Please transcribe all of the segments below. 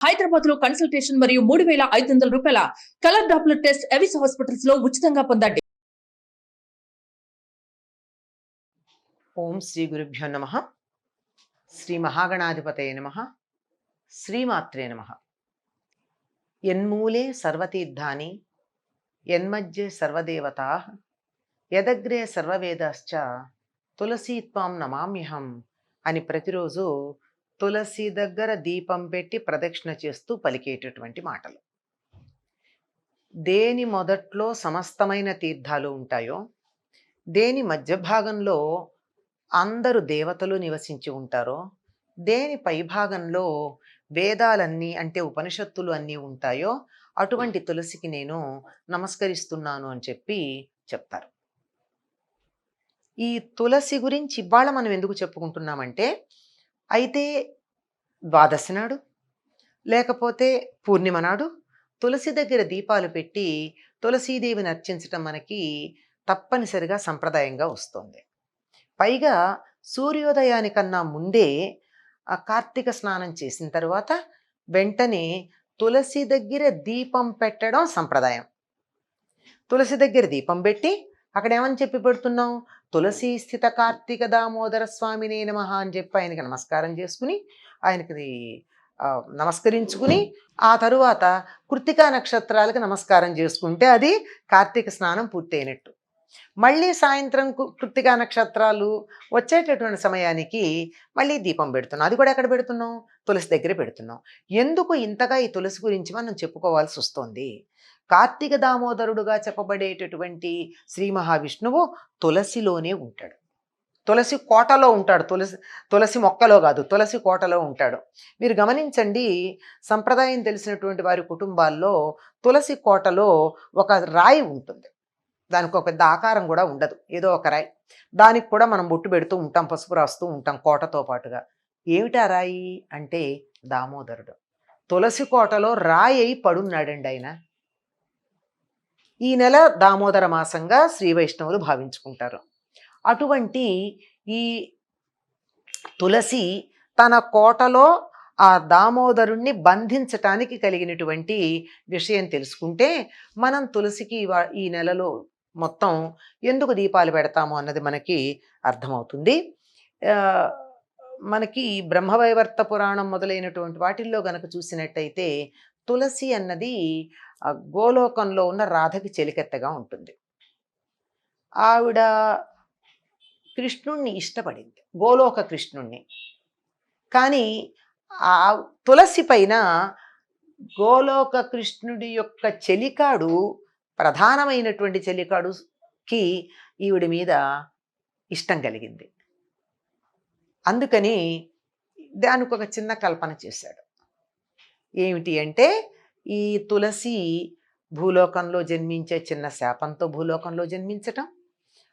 హైదరాబాద్ లో కన్సల్టేషన్ మరియు 3,500 రూపాయల colour Doppler test Avis hospitals లో ఉచితంగా పొందండి. ఓం శ్రీ గురుభ్యో నమ. శ్రీ మహాగణాధిపతయ నమ. శ్రీమాత్రే నమ. యన్మూలే సర్వతీర్థాని యన్మధ్యే సర్వదేవతా యదగ్రే సర్వవేదాశ్చ తులసీత్వాం నమామ్యహం అని ప్రతిరోజు తులసి దగ్గర దీపం పెట్టి ప్రదక్షిణ చేస్తూ పలికేటటువంటి మాటలు. దేని మొదట్లో సమస్తమైన తీర్థాలు ఉంటాయో, దేని మధ్య భాగంలో అందరూ దేవతలు నివసించి ఉంటారో, దేని పైభాగంలో వేదాలన్నీ అంటే ఉపనిషత్తులు అన్నీ ఉంటాయో అటువంటి తులసికి నేను నమస్కరిస్తున్నాను అని చెప్తారు. ఈ తులసి గురించి ఇవాళ మనం ఎందుకు చెప్పుకుంటున్నామంటే, అయితే ద్వాదశి నాడు లేకపోతే పూర్ణిమ నాడు తులసి దగ్గర దీపాలు పెట్టి తులసీదేవిని అర్చించటం మనకి తప్పనిసరిగా సంప్రదాయంగా వస్తుంది. పైగా సూర్యోదయానికన్నా ముందే ఆ కార్తీక స్నానం చేసిన తర్వాత వెంటనే తులసి దగ్గర దీపం పెట్టడం సంప్రదాయం. తులసి దగ్గర దీపం పెట్టి అక్కడ ఏమని చెప్పి పెడుతున్నాం? తులసి స్థిత కార్తీక దామోదర స్వామినే నమః అని చెప్పి ఆయనకి నమస్కారం చేసుకుని, ఆయనకి నమస్కరించుకుని ఆ తరువాత కృత్తికా నక్షత్రాలకు నమస్కారం చేసుకుంటే అది కార్తీక స్నానం పూర్తయినట్టు. మళ్ళీ సాయంత్రం కృత్తికా నక్షత్రాలు వచ్చేటటువంటి సమయానికి మళ్ళీ దీపం పెడుతున్నాం. అది కూడా ఎక్కడ పెడుతున్నాం? తులసి దగ్గర పెడుతున్నాం. ఎందుకు ఇంతగా ఈ తులసి గురించి మనం చెప్పుకోవాల్సి వస్తుంది? కార్తీక దామోదరుడుగా చెప్పబడేటటువంటి శ్రీ మహావిష్ణువు తులసిలోనే ఉంటాడు. తులసి కోటలో ఉంటాడు. తులసి మొక్కలో కాదు, తులసి కోటలో ఉంటాడు. మీరు గమనించండి, సంప్రదాయం తెలిసినటువంటి వారి కుటుంబాల్లో తులసి కోటలో ఒక రాయి ఉంటుంది. దానికి ఒక పెద్ద ఆకారం కూడా ఉండదు, ఏదో ఒక రాయి. దానికి కూడా మనం బొట్టు పెడుతూ ఉంటాం, పసుపు రాస్తూ ఉంటాం కోటతో పాటుగా. ఏమిటా రాయి అంటే దామోదరుడు. తులసి కోటలో రాయి అయి పడున్నాడండి ఆయన. ఈ నెల దామోదర మాసంగా శ్రీ వైష్ణవులు భావించుకుంటారు. అటువంటి ఈ తులసి తన కోటలో ఆ దామోదరుణ్ణి బంధించటానికి కలిగినటువంటి విషయం తెలుసుకుంటే మనం తులసికి ఈ నెలలో మొత్తం ఎందుకు దీపాలు పెడతాము అన్నది మనకి అర్థమవుతుంది. మనకి బ్రహ్మవైవర్త పురాణం మొదలైనటువంటి వాటిల్లో గనక చూసినట్టయితే తులసి అన్నది గోలోకంలో ఉన్న రాధకి చెలికెత్తగా ఉంటుంది. ఆవిడ కృష్ణుణ్ణి ఇష్టపడింది, గోలోక కృష్ణుణ్ణి. కానీ ఆ తులసి పైన గోలోక కృష్ణుడి యొక్క చెలికాడు, ప్రధానమైనటువంటి చెలికాడుకి ఈవిడి మీద ఇష్టం కలిగింది. అందుకని దానికి ఒక చిన్న కల్పన చేశాడు. ఏమిటి అంటే, ఈ తులసి భూలోకంలో జన్మించే చిన్న శాపంతో భూలోకంలో జన్మించటం,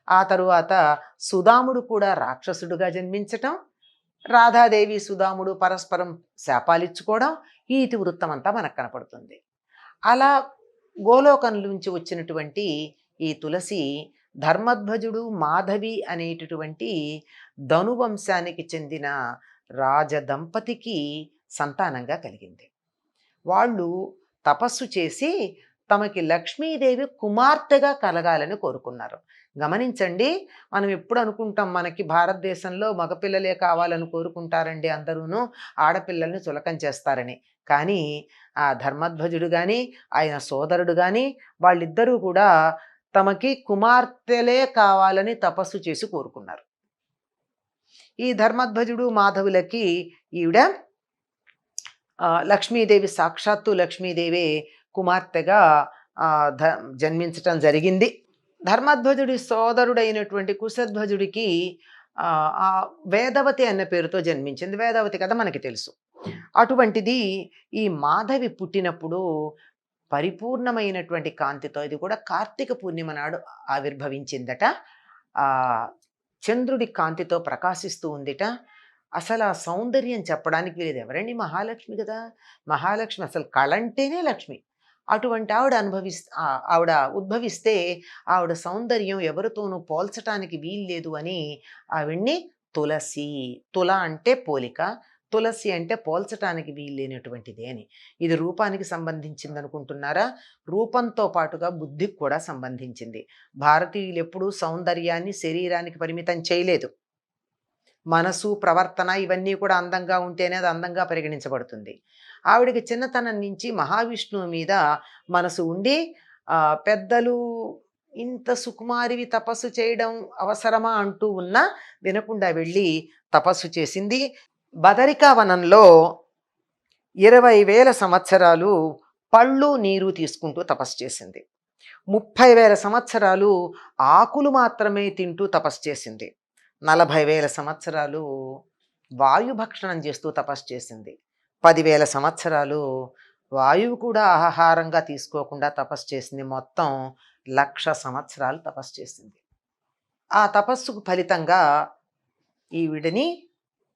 ఆ తరువాత సుదాముడు కూడా రాక్షసుడుగా జన్మించటం, రాధాదేవి సుదాముడు పరస్పరం శాపాలిచ్చుకోవడం, ఈ ఇతివృత్తం అంతా మనకు కనపడుతుంది. అలా గోలోకం నుంచి వచ్చినటువంటి ఈ తులసి ధర్మధ్వజుడు మాధవి అనేటటువంటి ధనువంశానికి చెందిన రాజదంపతికి సంతానంగా కలిగింది. వాళ్ళు తపస్సు చేసి తమకి లక్ష్మీదేవి కుమార్తెగా కలగాలని కోరుకున్నారు. గమనించండి, మనం ఎప్పుడు అనుకుంటాం మనకి భారతదేశంలో మగపిల్లలే కావాలని కోరుకుంటారండి అందరూను, ఆడపిల్లల్ని చులకం చేస్తారని. కానీ ఆ ధర్మధ్వజుడు కానీ ఆయన సోదరుడు కానీ వాళ్ళిద్దరూ కూడా తమకి కుమార్తెలే కావాలని తపస్సు చేసి కోరుకున్నారు. ఈ ధర్మధ్వజుడు మాధవులకి ఈవిడ లక్ష్మీదేవి, సాక్షాత్తు లక్ష్మీదేవి కుమార్తెగా జన్మించటం జరిగింది. ధర్మధ్వజుడి సోదరుడైనటువంటి కుశధ్వజుడికి ఆ వేదవతి అన్న పేరుతో జన్మించింది. వేదవతి కథ మనకి తెలుసు. అటువంటిది ఈ మాధవి పుట్టినప్పుడు పరిపూర్ణమైనటువంటి కాంతితో, ఇది కూడా కార్తీక పూర్ణిమ నాడు ఆవిర్భవించిందట. చంద్రుడి కాంతితో ప్రకాశిస్తూ ఉందిట. అసలు ఆ సౌందర్యం చెప్పడానికి లేదు. ఎవరండి? మహాలక్ష్మి కదా. మహాలక్ష్మి అసలు కళంటేనే లక్ష్మి. అటువంటి ఆవిడ ఉద్భవిస్తే ఆవిడ సౌందర్యం ఎవరితోనూ పోల్చటానికి వీల్లేదు అని ఆవిడ్ని తులసి, తుల అంటే పోలిక, తులసి అంటే పోల్చటానికి వీల్లేనటువంటిది అని. ఇది రూపానికి సంబంధించింది అనుకుంటున్నారా? రూపంతో పాటుగా బుద్ధికి కూడా సంబంధించింది. భారతీయులు ఎప్పుడూ సౌందర్యాన్ని శరీరానికి పరిమితం చేయలేదు. మనసు, ప్రవర్తన ఇవన్నీ కూడా అందంగా ఉంటేనే అది అందంగా పరిగణించబడుతుంది. ఆవిడకి చిన్నతనం నుంచి మహావిష్ణువు మీద మనసు ఉండి పెద్దలు ఇంత సుకుమారివి తపస్సు చేయడం అవసరమా అంటూ ఉన్నా వినకుండా వెళ్ళి తపస్సు చేసింది. బదరికావనంలో 20,000 సంవత్సరాలు పళ్ళు నీరు తీసుకుంటూ తపస్సు చేసింది. 30,000 సంవత్సరాలు ఆకులు మాత్రమే తింటూ తపస్సు చేసింది. 40,000 సంవత్సరాలు వాయుభక్షణం చేస్తూ తపస్సు చేసింది. 10,000 సంవత్సరాలు వాయువు కూడా ఆహారంగా తీసుకోకుండా తపస్సు చేసింది. మొత్తం 1,00,000 సంవత్సరాలు తపస్సు చేసింది. ఆ తపస్సుకు ఫలితంగా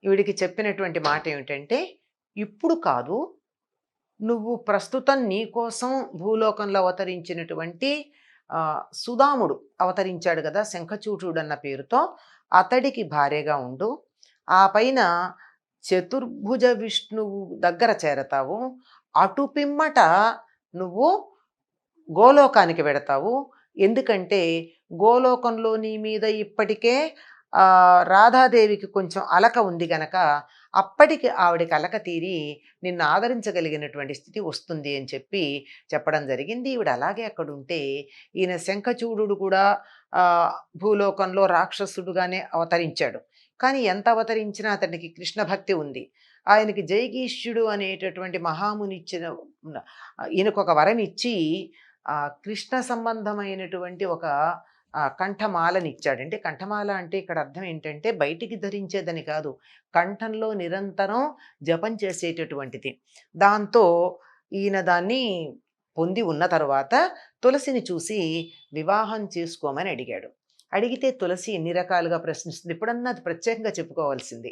ఈవిడికి చెప్పినటువంటి మాట ఏమిటంటే, ఇప్పుడు కాదు, నువ్వు ప్రస్తుతం నీకోసం భూలోకంలో అవతరించినటువంటి సుదాముడు అవతరించాడు కదా, శంఖచూటుడు అన్న పేరుతో, అతడికి భార్యగా ఉండు. ఆ పైన చతుర్భుజ విష్ణువు దగ్గర చేరతావు. అటు పిమ్మట నువ్వు గోలోకానికి వెడతావు. ఎందుకంటే గోలోకంలో నీ మీద ఇప్పటికే రాధాదేవికి కొంచెం అలక ఉంది గనక అప్పటికి ఆవిడకి అలక తీరి నిన్ను ఆదరించగలిగినటువంటి స్థితి వస్తుంది అని చెప్పడం జరిగింది. ఈవిడ అలాగే అక్కడుంటే ఈయన శంఖచూడు కూడా భూలోకంలో రాక్షసుడుగానే అవతరించాడు. కానీ ఎంత అవతరించినా అతనికి కృష్ణ భక్తి ఉంది. ఆయనకి జైగీష్యుడు అనేటటువంటి మహాముని ఈయనకు ఒక వరం ఇచ్చి కృష్ణ సంబంధమైనటువంటి ఒక కంఠమాలని ఇచ్చాడు. అంటే కంఠమాల అంటే ఇక్కడ అర్థం ఏంటంటే బయటికి ధరించేదని కాదు, కంఠంలో నిరంతరం జపం చేసేటటువంటిది. దాంతో ఈయన దాన్ని పొంది ఉన్న తర్వాత తులసిని చూసి వివాహం చేసుకోమని అడిగాడు. అడిగితే తులసి ఎన్ని రకాలుగా ప్రశ్నిస్తుంది. ఇప్పుడన్నా అది ప్రత్యేకంగా చెప్పుకోవాల్సింది.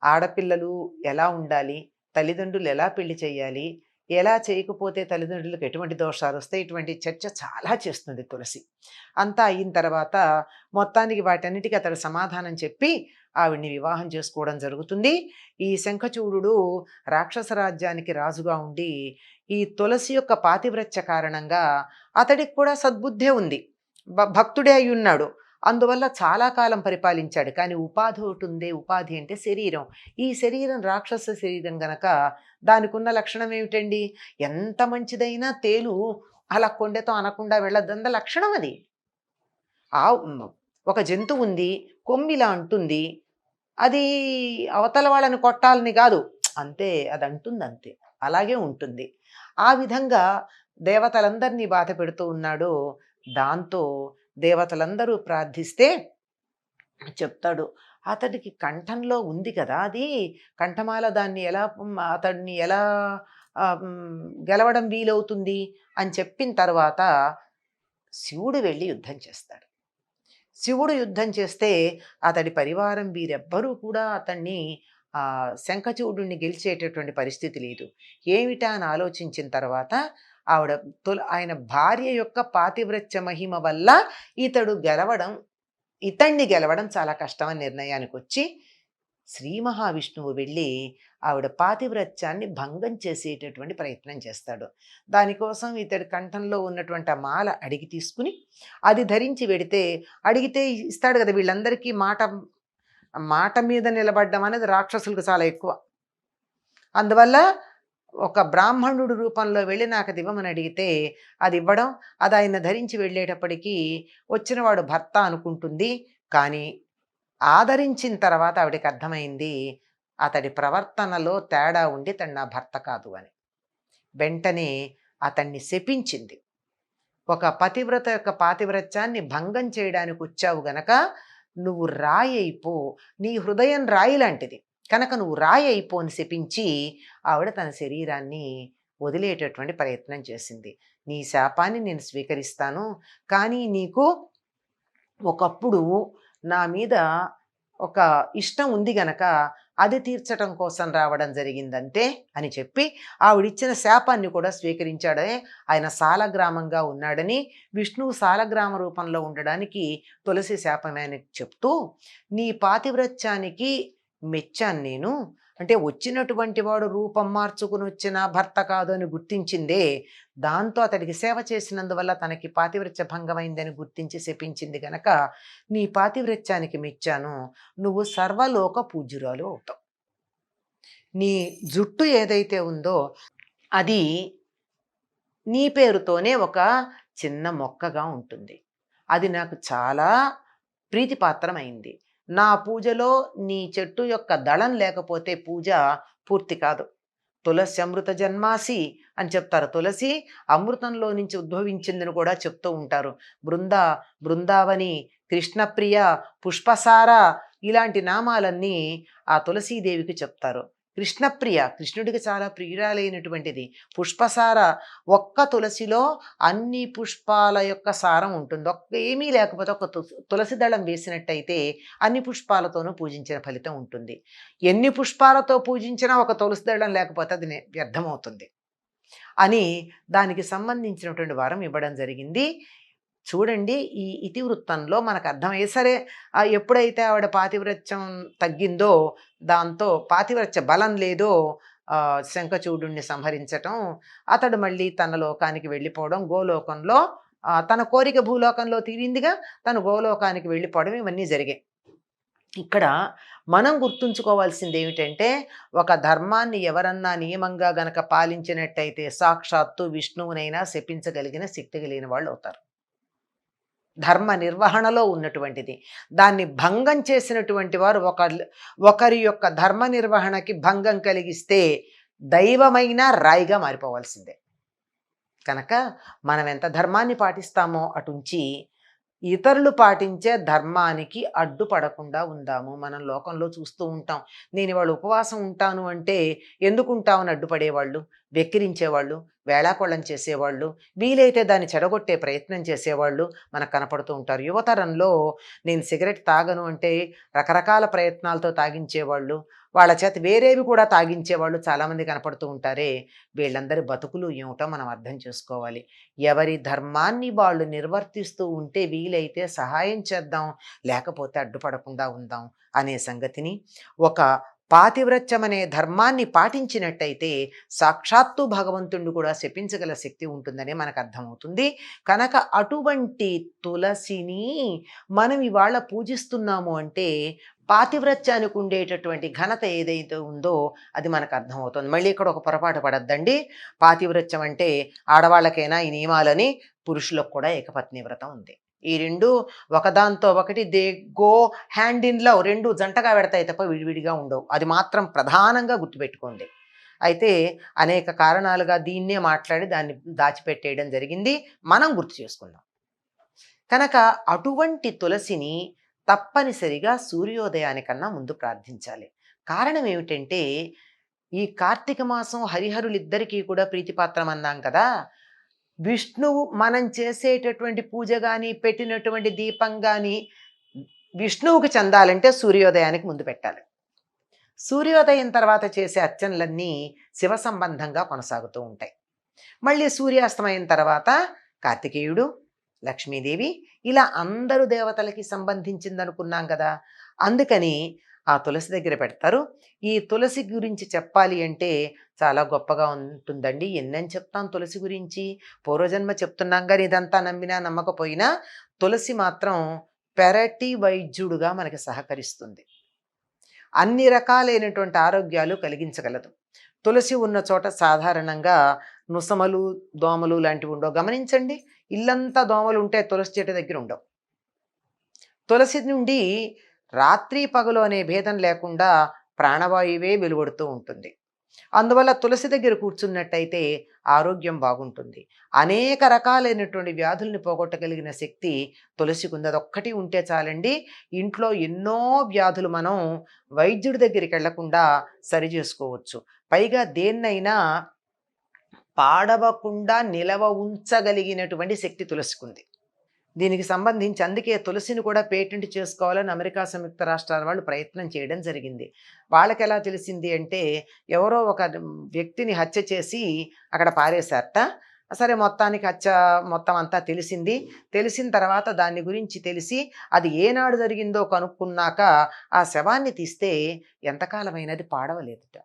ఆడపిల్లలు ఎలా ఉండాలి, తల్లిదండ్రులు ఎలా పెళ్లి చేయాలి, ఎలా చేయకపోతే తల్లిదండ్రులకు ఎటువంటి దోషాలు వస్తాయి, ఇటువంటి చర్చ చాలా చేస్తుంది తులసి. అంతా అయిన తర్వాత మొత్తానికి వాటన్నిటికీ అతడు సమాధానం చెప్పి ఆవిడ్ని వివాహం చేసుకోవడం జరుగుతుంది. ఈ శంఖచూడు రాక్షస రాజ్యానికి రాజుగా ఉండి ఈ తులసి యొక్క పాతివ్రత్య కారణంగా అతడికి కూడా సద్బుద్ధే ఉంది, భక్తుడే అయి ఉన్నాడు. అందువల్ల చాలా కాలం పరిపాలించాడు. కానీ ఉపాధి ఒకటి ఉందే, ఉపాధి అంటే శరీరం. ఈ శరీరం రాక్షస శరీరం గనక దానికి ఉన్న లక్షణం ఏమిటండి? ఎంత మంచిదైనా తేలు అలా కొండెతో అనకుండా వెళ్ళొద్దన్న లక్షణం అది. ఒక జంతువు ఉంది, కొమ్మిలా అంటుంది, అది అవతల వాళ్ళని కొట్టాలని కాదు, అంతే, అది అంటుంది అంతే, అలాగే ఉంటుంది. ఆ విధంగా దేవతలందరినీ బాధ పెడుతూ ఉన్నాడు. దాంతో దేవతలందరూ ప్రార్థిస్తే చెప్తాడు, అతడికి కంఠంలో ఉంది కదా అది కంఠమాల, దాన్ని అతడిని ఎలా గెలవడం వీలవుతుంది అని చెప్పిన తర్వాత శివుడు వెళ్ళి యుద్ధం చేస్తాడు. శివుడు యుద్ధం చేస్తే అతడి పరివారం వీరెవ్వరూ కూడా అతన్ని శంఖచూడుని గెలిచేటటువంటి పరిస్థితి లేదు. ఏమిటా అని ఆలోచించిన తర్వాత ఆయన భార్య యొక్క పాతివ్రత్య మహిమ వల్ల ఇతన్ని గెలవడం చాలా కష్టమని నిర్ణయానికి వచ్చి శ్రీ మహావిష్ణువు వెళ్ళి ఆవిడ పాతివ్రత్యాన్ని భంగం చేసేటటువంటి ప్రయత్నం చేస్తాడు. దానికోసం ఇతడి కంఠంలో ఉన్నటువంటి ఆ మాల అడిగి తీసుకుని అది ధరించి వెడితే, అడిగితే ఇస్తాడు కదా, వీళ్ళందరికీ మాట మీద నిలబడ్డం అనేది రాక్షసులకు చాలా ఎక్కువ. అందువల్ల ఒక బ్రాహ్మణుడు రూపంలో వెళ్ళి నాకు అది ఇవ్వమని అడిగితే అది ఇవ్వడం, అది ఆయన ధరించి వెళ్ళేటప్పటికీ వచ్చినవాడు భర్త అనుకుంటుంది. కానీ ఆదరించిన తర్వాత ఆవిడకి అర్థమైంది అతడి ప్రవర్తనలో తేడా ఉండి తను నా భర్త కాదు అని. వెంటనే అతన్ని శపించింది. ఒక పతివ్రత యొక్క పాతివ్రత్యాన్ని భంగం చేయడానికి వచ్చావు గనక నువ్వు రాయి అయిపో, నీ హృదయం రాయి లాంటిది కనుక నువ్వు రాయి అయిపో అని శపించి ఆవిడ తన శరీరాన్ని వదిలేటటువంటి ప్రయత్నం చేసింది. నీ శాపాన్ని నేను స్వీకరిస్తాను, కానీ నీకు ఒకప్పుడు నా మీద ఒక ఇష్టం ఉంది గనక అది తీర్చడం కోసం రావడం జరిగిందంటే అని చెప్పి ఆవిడిచ్చిన శాపాన్ని కూడా స్వీకరించాడే. ఆయన సాలగ్రామంగా ఉన్నాడని, విష్ణువు సాలగ్రామ రూపంలో ఉండడానికి తులసి శాపమే అని చెప్తూ, నీ పాతివ్రత్యానికి మెచ్చాను నేను. అంటే వచ్చినటువంటి వాడు రూపం మార్చుకుని వచ్చిన భర్త కాదు అని గుర్తించిందే. దాంతో అతడికి సేవ చేసినందువల్ల తనకి పాతివ్రత్య భంగమైందని గుర్తించి శపించింది గనక నీ పాతివ్రత్యానికి మెచ్చాను. నువ్వు సర్వలోక పూజ్యురాలు అవుతావు. నీ జుట్టు ఏదైతే ఉందో అది నీ పేరుతోనే ఒక చిన్న మొక్కగా ఉంటుంది. అది నాకు చాలా ప్రీతిపాత్రమైంది. నా పూజలో నీ చెట్టు యొక్క దళం లేకపోతే పూజ పూర్తి కాదు. తులసి అమృత జన్మాసి అని చెప్తారు. తులసి అమృతంలో నుంచి ఉద్భవించిందని కూడా చెప్తూ ఉంటారు. బృందావని, కృష్ణప్రియ, పుష్పసార ఇలాంటి నామాలన్నీ ఆ తులసీదేవికి చెప్తారు. కృష్ణప్రియ కృష్ణుడికి చాలా ప్రియురాలైనటువంటిది. పుష్పసార ఒక్క తులసిలో అన్ని పుష్పాల యొక్క సారం ఉంటుంది. ఏమీ లేకపోతే ఒక తులసి దళం వేసినట్టయితే అన్ని పుష్పాలతోనూ పూజించిన ఫలితం ఉంటుంది. ఎన్ని పుష్పాలతో పూజించినా ఒక తులసి దళం లేకపోతే అది వ్యర్థమవుతుంది అని దానికి సంబంధించినటువంటి వరం ఇవ్వడం జరిగింది. చూడండి, ఈ ఇతివృత్తంలో మనకు అర్థమయ్యే సరే ఎప్పుడైతే ఆవిడ పాతివ్రత్యం తగ్గిందో, దాంతో పాతివ్రత్య బలం లేదో శంఖచూడుణ్ణి సంహరించటం, అతడు మళ్ళీ తన లోకానికి వెళ్ళిపోవడం, గోలోకంలో తన కోరిక భూలోకంలో తీరిందిగా తను గోలోకానికి వెళ్ళిపోవడం ఇవన్నీ జరిగాయి. ఇక్కడ మనం గుర్తుంచుకోవాల్సింది ఏమిటంటే, ఒక ధర్మాన్ని ఎవరన్నా నియమంగా గనక పాలించినట్టయితే సాక్షాత్తు విష్ణువునైనా శపించగలిగిన శక్తి కలిగిన వాళ్ళు అవుతారు. ధర్మ నిర్వహణలో ఉన్నటువంటిది. దాన్ని భంగం చేసినటువంటి వారు ఒకరి యొక్క ధర్మ నిర్వహణకి భంగం కలిగిస్తే దైవమైన రాయిగా మారిపోవాల్సిందే. కనుక మనం ఎంత ధర్మాన్ని పాటిస్తామో అటుంచి ఇతరులు పాటించే ధర్మానికి అడ్డుపడకుండా ఉందాము. మనం లోకంలో చూస్తూ ఉంటాం. నేను ఇవాళ ఉపవాసం ఉంటాను అంటే ఎందుకు ఉంటామని అడ్డుపడేవాళ్ళు, వెక్కిరించేవాళ్ళు, వేళాకోళం చేసేవాళ్ళు, వీలైతే దాన్ని చెడగొట్టే ప్రయత్నం చేసేవాళ్ళు మనకు కనపడుతూ ఉంటారు. యువతరంలో నేను సిగరెట్ తాగను అంటే రకరకాల ప్రయత్నాలతో తాగించేవాళ్ళు, వాళ్ళ చేత వేరేవి కూడా తాగించేవాళ్ళు చాలామంది కనపడుతూ ఉంటారే. వీళ్ళందరి బతుకులు ఏమిటో మనం అర్థం చేసుకోవాలి. ఎవరి ధర్మాన్ని వాళ్ళు నిర్వర్తిస్తూ ఉంటే వీలైతే సహాయం చేద్దాం, లేకపోతే అడ్డుపడకుండా ఉందాం అనే సంగతిని, ఒక పాతివ్రత్యం అనే ధర్మాన్ని పాటించినట్టయితే సాక్షాత్తు భగవంతుణ్ణి కూడా శపించగల శక్తి ఉంటుందని మనకు అర్థమవుతుంది. కనుక అటువంటి తులసిని మనం ఇవాళ పూజిస్తున్నాము అంటే పాతివ్రత్యానికి ఉండేటటువంటి ఘనత ఏదైతే ఉందో అది మనకు అర్థమవుతుంది. మళ్ళీ ఇక్కడ ఒక పొరపాటు పడద్దండి. పాతివ్రత్యం అంటే ఆడవాళ్ళకైనా ఈ నియమాలని, పురుషులకు కూడా ఏకపత్ని వ్రతం ఉంది. ఈ రెండు ఒకదాంతో ఒకటి they go hand in love, రెండు జంటగా పెడతాయి తప్ప విడివిడిగా ఉండవు. అది మాత్రం ప్రధానంగా గుర్తుపెట్టుకోండి. అయితే అనేక కారణాలుగా దీన్నే మాట్లాడి దాన్ని దాచిపెట్టేయడం జరిగింది. మనం గుర్తు చేసుకుందాం. కనుక అటువంటి తులసిని తప్పనిసరిగా సూర్యోదయానికన్నా ముందు ప్రార్థించాలి. కారణం ఏమిటంటే, ఈ కార్తీక మాసం హరిహరులిద్దరికీ కూడా ప్రీతిపాత్రం అన్నాం కదా. విష్ణువు మనం చేసేటటువంటి పూజ కానీ, పెట్టినటువంటి దీపం కానీ విష్ణువుకి చెందాలంటే సూర్యోదయానికి ముందు పెట్టాలి. సూర్యోదయం తర్వాత చేసే అర్చనలన్నీ శివ సంబంధంగా కొనసాగుతూ ఉంటాయి. మళ్ళీ సూర్యాస్తమయం తర్వాత కార్తికేయుడు, లక్ష్మీదేవి ఇలా అందరూ దేవతలకి సంబంధించింది అనుకున్నాం కదా. అందుకని ఆ తులసి దగ్గర పెడతారు. ఈ తులసి గురించి చెప్పాలి అంటే చాలా గొప్పగా ఉంటుందండి. ఎన్నని చెప్తాం తులసి గురించి, పూర్వజన్మ చెప్తున్నాం కానీ ఇదంతా నమ్మినా నమ్మకపోయినా తులసి మాత్రం పెరటి వైద్యుడుగా మనకి సహకరిస్తుంది. అన్ని రకాలైనటువంటి ఆరోగ్యాలు కలిగించగలదు. తులసి ఉన్న చోట సాధారణంగా నుసమలు, దోమలు లాంటివి ఉండవు. గమనించండి, ఇల్లంతా దోమలు ఉంటే తులసి చెట్టు దగ్గర ఉండవు. తులసి నుండి రాత్రి పగలు అనే భేదం లేకుండా ప్రాణవాయువే వెలువడుతూ ఉంటుంది. అందువల్ల తులసి దగ్గర కూర్చున్నట్టయితే ఆరోగ్యం బాగుంటుంది. అనేక రకాలైనటువంటి వ్యాధుల్ని పోగొట్టగలిగిన శక్తి తులసికి ఉంది. అదొక్కటి ఉంటే చాలండి, ఇంట్లో ఎన్నో వ్యాధులు మనం వైద్యుడి దగ్గరికి వెళ్లకుండా సరి చేసుకోవచ్చు. పైగా దేన్నైనా పాడవకుండా నిలవ ఉంచగలిగినటువంటి శక్తి తులసికి ఉంది. దీనికి సంబంధించి అందుకే తులసిని కూడా పేటెంట్ చేసుకోవాలని అమెరికా సంయుక్త రాష్ట్రాల వాళ్ళు ప్రయత్నం చేయడం జరిగింది. వాళ్ళకి ఎలా తెలిసింది అంటే, ఎవరో ఒక వ్యక్తిని హత్య చేసి అక్కడ పారేశారట. సరే మొత్తానికి మొత్తం అంతా తెలిసింది. తెలిసిన తర్వాత దాన్ని గురించి తెలిసి అది ఏనాడు జరిగిందో కనుక్కున్నాక ఆ శవాన్ని తీస్తే ఎంతకాలమైనది పాడవలేదుట.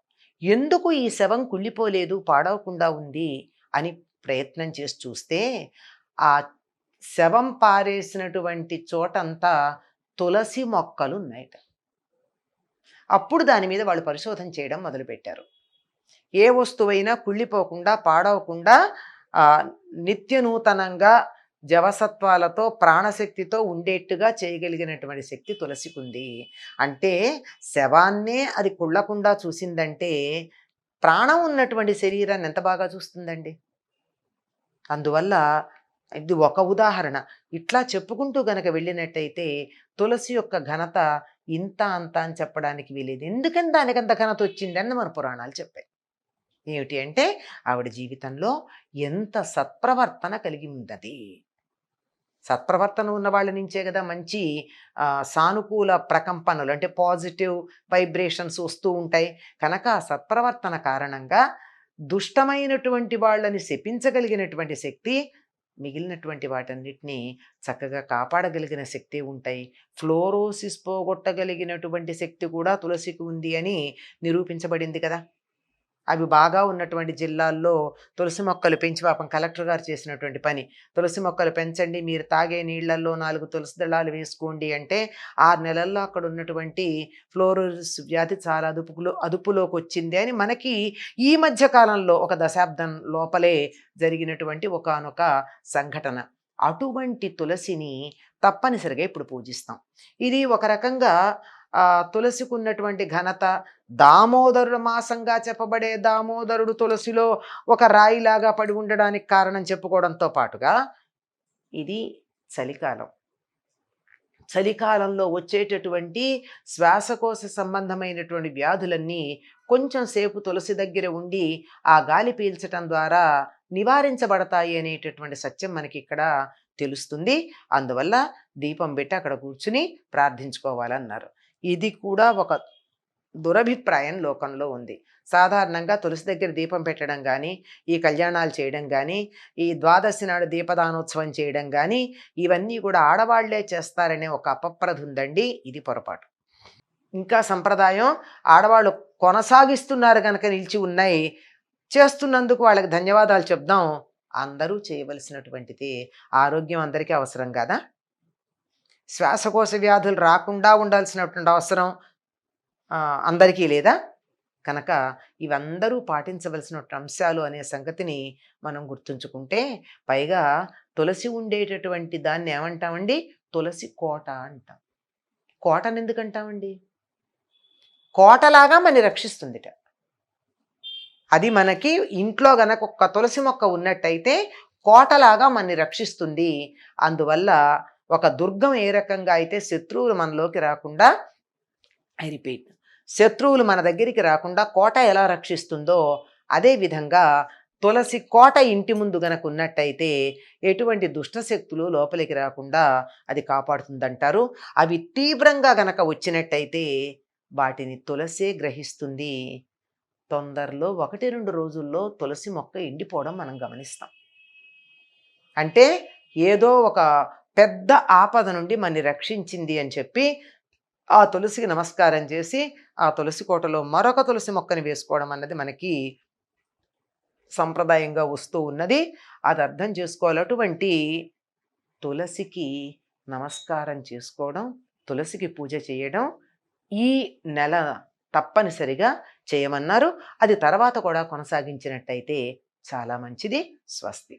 ఎందుకు ఈ శవం కుళ్ళిపోలేదు, పాడవకుండా ఉంది అని ప్రయత్నం చేసి చూస్తే ఆ శవం పారేసినటువంటి చోటంతా తులసి మొక్కలున్నాయట. అప్పుడు దాని మీద వాళ్ళు పరిశోధన చేయడం మొదలుపెట్టారు. ఏ వస్తువైనా కుళ్ళిపోకుండా, పాడవకుండా నిత్య నూతనంగా జవసత్వాలతో, ప్రాణశక్తితో ఉండేట్టుగా చేయగలిగినటువంటి శక్తి తులసికుంది. అంటే శవాన్నే అది కుళ్ళకుండా చూసిందంటే ప్రాణం ఉన్నటువంటి శరీరాన్ని ఎంత బాగా చూస్తుందండి. అందువల్ల ఇది ఒక ఉదాహరణ. ఇట్లా చెప్పుకుంటూ గనక వెళ్ళినట్టయితే తులసి యొక్క ఘనత ఇంత అంత అని చెప్పడానికి వీలేదు. ఎందుకని దానికంత ఘనత వచ్చిందని మన పురాణాలు చెప్పాయి. ఏమిటి అంటే ఆవిడ జీవితంలో ఎంత సత్ప్రవర్తన కలిగి ఉన్నది. సత్ప్రవర్తన ఉన్న వాళ్ళ నుంచే కదా మంచి సానుకూల ప్రకంపనలు అంటే పాజిటివ్ వైబ్రేషన్స్ వస్తూ ఉంటాయి. కనుక ఆ సత్ప్రవర్తన కారణంగా దుష్టమైనటువంటి వాళ్ళని శపించగలిగినటువంటి శక్తి, మిగిలినటువంటి వాటన్నిటినీ చక్కగా కాపాడగలిగిన శక్తి ఉంటాయి. ఫ్లోరోసిస్ పోగొట్టగలిగినటువంటి శక్తి కూడా తులసికి ఉంది అని నిరూపించబడింది కదా. అవి బాగా ఉన్నటువంటి జిల్లాల్లో తులసి మొక్కలు పెంచి పాపం కలెక్టర్ గారు చేసినటువంటి పని. తులసి మొక్కలు పెంచండి, మీరు తాగే నీళ్లలో 4 తులసి దళాలు వేసుకోండి అంటే 6 నెలల్లో అక్కడ ఉన్నటువంటి ఫ్లోరోసిస్ వ్యాధి చాలా అదుపులోకి వచ్చింది అని మనకి ఈ మధ్య కాలంలో ఒక దశాబ్దం లోపలే జరిగినటువంటి ఒకానొక సంఘటన. అటువంటి తులసిని తప్పనిసరిగా ఇప్పుడు పూజిస్తాం. ఇది ఒక రకంగా తులసికి ఉన్నటువంటి ఘనత. దామోదరుడు మాసంగా చెప్పబడే దామోదరుడు తులసిలో ఒక రాయిలాగా పడి ఉండడానికి కారణం చెప్పుకోవడంతో పాటుగా ఇది చలికాలం. చలికాలంలో వచ్చేటటువంటి శ్వాసకోశ సంబంధమైనటువంటి వ్యాధులన్నీ కొంచెం సేపు తులసి దగ్గర ఉండి ఆ గాలి పీల్చటం ద్వారా నివారించబడతాయి అనేటటువంటి సత్యం మనకి ఇక్కడ తెలుస్తుంది. అందువల్ల దీపం పెట్టి అక్కడ కూర్చుని ప్రార్థించుకోవాలన్నారు. ఇది కూడా ఒక దురభిప్రాయం లోకంలో ఉంది. సాధారణంగా తులసి దగ్గర దీపం పెట్టడం కానీ, ఈ కళ్యాణాలు చేయడం కానీ, ఈ ద్వాదశి నాడు దీపదానోత్సవం చేయడం కానీ ఇవన్నీ కూడా ఆడవాళ్లే చేస్తారనే ఒక అపప్రథ ఉందండి. ఇది పొరపాటు. ఇంకా సంప్రదాయం ఆడవాళ్ళు కొనసాగిస్తున్నారు కనుక నిలిచి ఉన్నాయి. చేస్తున్నందుకు వాళ్ళకి ధన్యవాదాలు చెప్దాం. అందరూ చేయవలసినటువంటిది. ఆరోగ్యం అందరికీ అవసరం కదా. శ్వాసకోశ వ్యాధులు రాకుండా ఉండాల్సినటువంటి అవసరం అందరికీ లేదా? కనుక ఇవందరూ పాటించవలసినటువంటి అంశాలు అనే సంగతిని మనం గుర్తుంచుకుంటే, పైగా తులసి ఉండేటటువంటి దాన్ని ఏమంటామండి? తులసి కోట అంటాం. కోటను ఎందుకంటామండి? కోటలాగా మనని రక్షిస్తుందిట. అది మనకి ఇంట్లో గనక ఒక్క తులసి మొక్క ఉన్నట్టయితే కోటలాగా మనని రక్షిస్తుంది. అందువల్ల ఒక దుర్గం ఏ రకంగా అయితే శత్రువులు మనలోకి రాకుండా, ఐ రిపీట్, శత్రువులు మన దగ్గరికి రాకుండా కోట ఎలా రక్షిస్తుందో అదేవిధంగా తులసి కోట ఇంటి ముందు గనక ఉన్నట్టయితే ఎటువంటి దుష్టశక్తులు లోపలికి రాకుండా అది కాపాడుతుందంటారు. అవి తీవ్రంగా గనక వచ్చినట్టయితే వాటిని తులసే గ్రహిస్తుంది. తొందరలో 1-2 రోజుల్లో తులసి మొక్క ఎండిపోవడం మనం గమనిస్తాం. అంటే ఏదో ఒక పెద్ద ఆపద నుండి మనని రక్షించింది అని చెప్పి ఆ తులసికి నమస్కారం చేసి ఆ తులసి కోటలో మరొక తులసి మొక్కని వేసుకోవడం అన్నది మనకి సంప్రదాయంగా వస్తూ ఉన్నది. అది అర్థం చేసుకోవాలి. అటువంటి తులసికి నమస్కారం చేసుకోవడం, తులసికి పూజ చేయడం ఈ నెల తప్పనిసరిగా చేయమన్నారు. అది తర్వాత కూడా కొనసాగించినట్టయితే చాలా మంచిది. స్వస్తి.